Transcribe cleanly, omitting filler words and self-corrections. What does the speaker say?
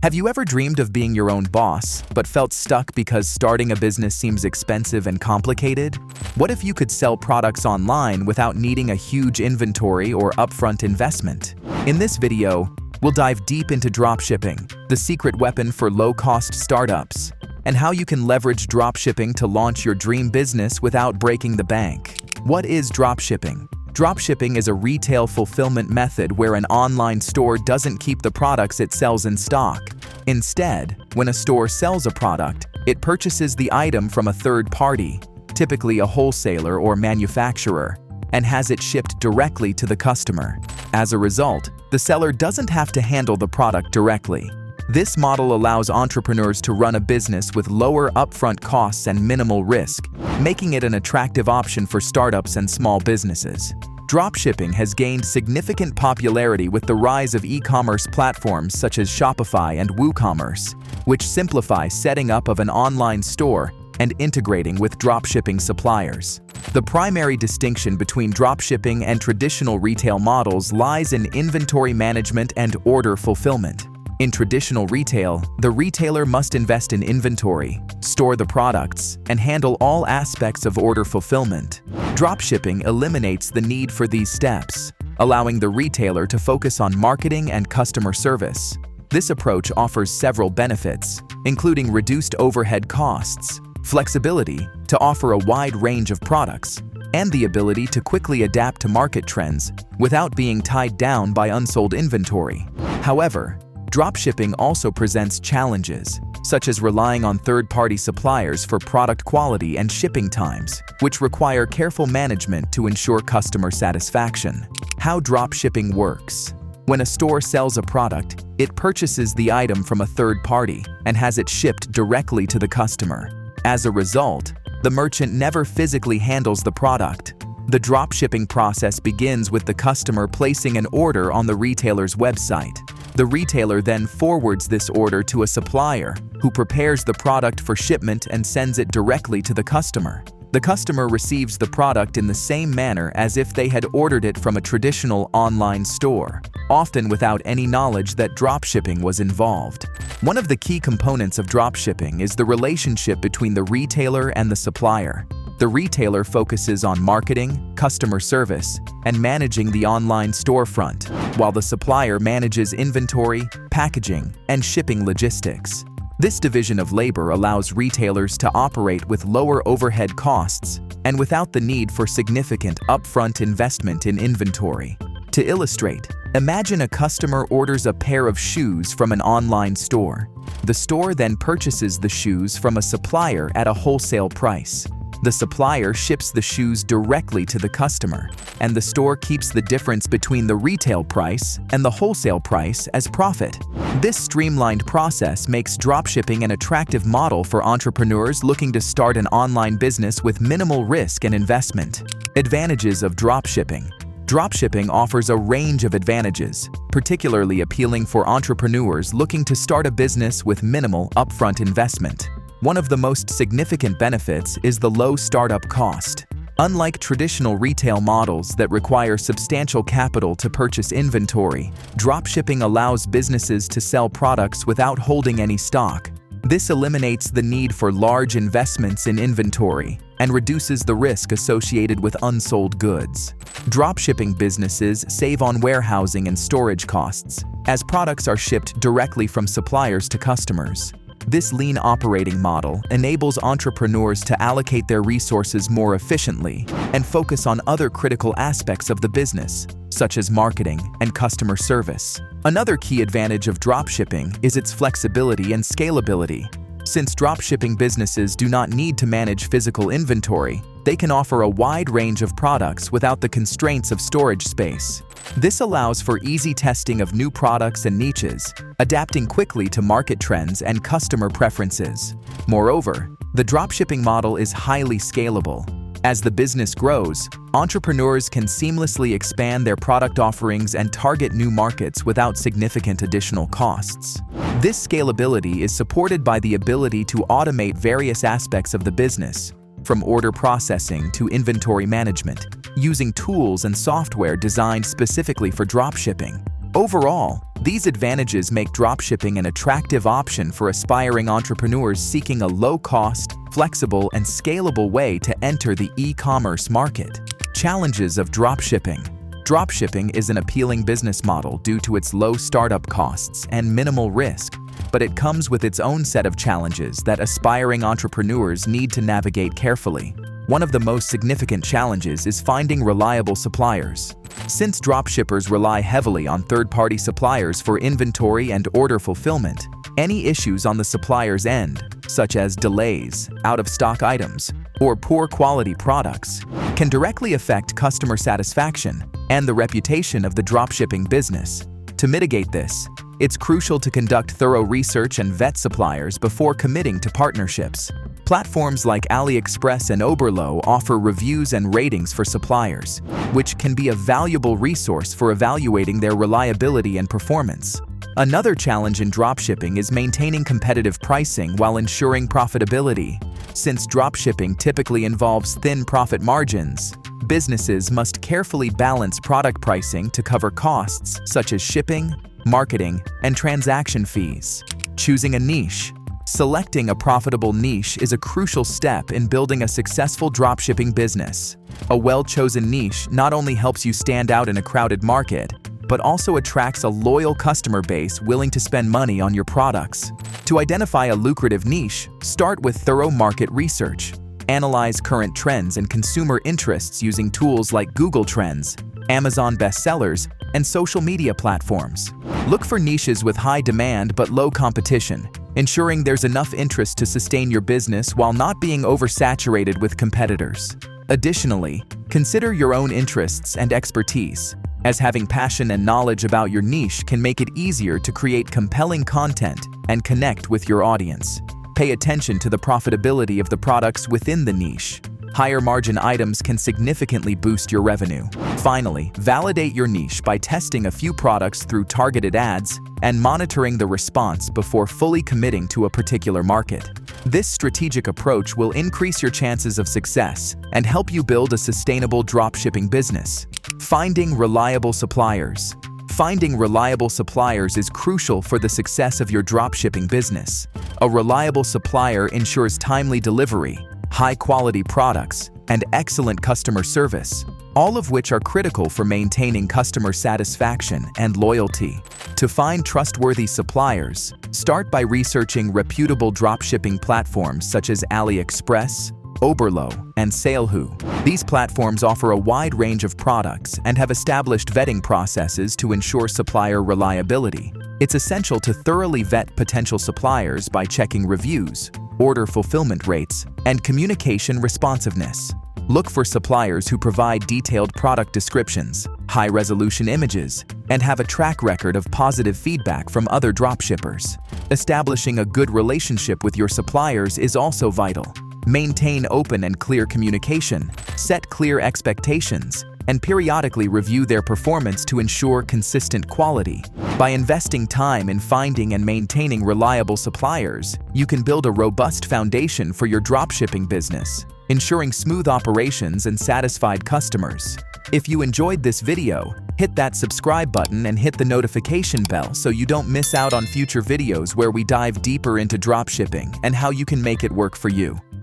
Have you ever dreamed of being your own boss, but felt stuck because starting a business seems expensive and complicated? What if you could sell products online without needing a huge inventory or upfront investment? In this video, we'll dive deep into dropshipping, the secret weapon for low-cost startups, and how you can leverage dropshipping to launch your dream business without breaking the bank. What is dropshipping? Dropshipping is a retail fulfillment method where an online store doesn't keep the products it sells in stock. Instead, when a store sells a product, it purchases the item from a third party, typically a wholesaler or manufacturer, and has it shipped directly to the customer. As a result, the seller doesn't have to handle the product directly. This model allows entrepreneurs to run a business with lower upfront costs and minimal risk, making it an attractive option for startups and small businesses. Dropshipping has gained significant popularity with the rise of e-commerce platforms such as Shopify and WooCommerce, which simplify setting up of an online store and integrating with dropshipping suppliers. The primary distinction between dropshipping and traditional retail models lies in inventory management and order fulfillment. In traditional retail, the retailer must invest in inventory, store the products, and handle all aspects of order fulfillment. Dropshipping eliminates the need for these steps, allowing the retailer to focus on marketing and customer service. This approach offers several benefits, including reduced overhead costs, flexibility to offer a wide range of products, and the ability to quickly adapt to market trends without being tied down by unsold inventory. However, dropshipping also presents challenges, such as relying on third-party suppliers for product quality and shipping times, which require careful management to ensure customer satisfaction. How dropshipping works. When a store sells a product, it purchases the item from a third party and has it shipped directly to the customer. As a result, the merchant never physically handles the product. The dropshipping process begins with the customer placing an order on the retailer's website. The retailer then forwards this order to a supplier, who prepares the product for shipment and sends it directly to the customer. The customer receives the product in the same manner as if they had ordered it from a traditional online store, often without any knowledge that dropshipping was involved. One of the key components of dropshipping is the relationship between the retailer and the supplier. The retailer focuses on marketing, customer service, and managing the online storefront, while the supplier manages inventory, packaging, and shipping logistics. This division of labor allows retailers to operate with lower overhead costs and without the need for significant upfront investment in inventory. To illustrate, imagine a customer orders a pair of shoes from an online store. The store then purchases the shoes from a supplier at a wholesale price. The supplier ships the shoes directly to the customer, and the store keeps the difference between the retail price and the wholesale price as profit. This streamlined process makes dropshipping an attractive model for entrepreneurs looking to start an online business with minimal risk and investment. Advantages of dropshipping. Dropshipping offers a range of advantages, particularly appealing for entrepreneurs looking to start a business with minimal upfront investment. One of the most significant benefits is the low startup cost. Unlike traditional retail models that require substantial capital to purchase inventory, dropshipping allows businesses to sell products without holding any stock. This eliminates the need for large investments in inventory and reduces the risk associated with unsold goods. Dropshipping businesses save on warehousing and storage costs, as products are shipped directly from suppliers to customers. This lean operating model enables entrepreneurs to allocate their resources more efficiently and focus on other critical aspects of the business, such as marketing and customer service. Another key advantage of dropshipping is its flexibility and scalability. Since dropshipping businesses do not need to manage physical inventory, they can offer a wide range of products without the constraints of storage space. This allows for easy testing of new products and niches, adapting quickly to market trends and customer preferences. Moreover, the dropshipping model is highly scalable. As the business grows, entrepreneurs can seamlessly expand their product offerings and target new markets without significant additional costs. This scalability is supported by the ability to automate various aspects of the business, from order processing to inventory management, using tools and software designed specifically for dropshipping. Overall, these advantages make dropshipping an attractive option for aspiring entrepreneurs seeking a low-cost, flexible, and scalable way to enter the e-commerce market. Challenges of dropshipping. Dropshipping is an appealing business model due to its low startup costs and minimal risk, but it comes with its own set of challenges that aspiring entrepreneurs need to navigate carefully. One of the most significant challenges is finding reliable suppliers. Since dropshippers rely heavily on third-party suppliers for inventory and order fulfillment, any issues on the supplier's end, such as delays, out-of-stock items, or poor quality products, can directly affect customer satisfaction and the reputation of the dropshipping business. To mitigate this, it's crucial to conduct thorough research and vet suppliers before committing to partnerships. Platforms like AliExpress and Oberlo offer reviews and ratings for suppliers, which can be a valuable resource for evaluating their reliability and performance. Another challenge in dropshipping is maintaining competitive pricing while ensuring profitability. Since dropshipping typically involves thin profit margins, businesses must carefully balance product pricing to cover costs such as shipping, marketing, and transaction fees. Choosing a niche. Selecting a profitable niche is a crucial step in building a successful dropshipping business. A well-chosen niche not only helps you stand out in a crowded market, but also attracts a loyal customer base willing to spend money on your products. To identify a lucrative niche, start with thorough market research. Analyze current trends and consumer interests using tools like Google Trends, Amazon bestsellers, and social media platforms. Look for niches with high demand but low competition, ensuring there's enough interest to sustain your business while not being oversaturated with competitors. Additionally, consider your own interests and expertise, as having passion and knowledge about your niche can make it easier to create compelling content and connect with your audience. Pay attention to the profitability of the products within the niche. Higher margin items can significantly boost your revenue. Finally, validate your niche by testing a few products through targeted ads and monitoring the response before fully committing to a particular market. This strategic approach will increase your chances of success and help you build a sustainable dropshipping business. Finding reliable suppliers. Finding reliable suppliers is crucial for the success of your dropshipping business. A reliable supplier ensures timely delivery, high-quality products, and excellent customer service, all of which are critical for maintaining customer satisfaction and loyalty. To find trustworthy suppliers, start by researching reputable dropshipping platforms such as AliExpress, Oberlo, and Salehu. These platforms offer a wide range of products and have established vetting processes to ensure supplier reliability. It's essential to thoroughly vet potential suppliers by checking reviews, order fulfillment rates, and communication responsiveness. Look for suppliers who provide detailed product descriptions, high-resolution images, and have a track record of positive feedback from other dropshippers. Establishing a good relationship with your suppliers is also vital. Maintain open and clear communication, set clear expectations, and periodically review their performance to ensure consistent quality. By investing time in finding and maintaining reliable suppliers, you can build a robust foundation for your dropshipping business, ensuring smooth operations and satisfied customers. If you enjoyed this video, hit that subscribe button and hit the notification bell so you don't miss out on future videos where we dive deeper into dropshipping and how you can make it work for you.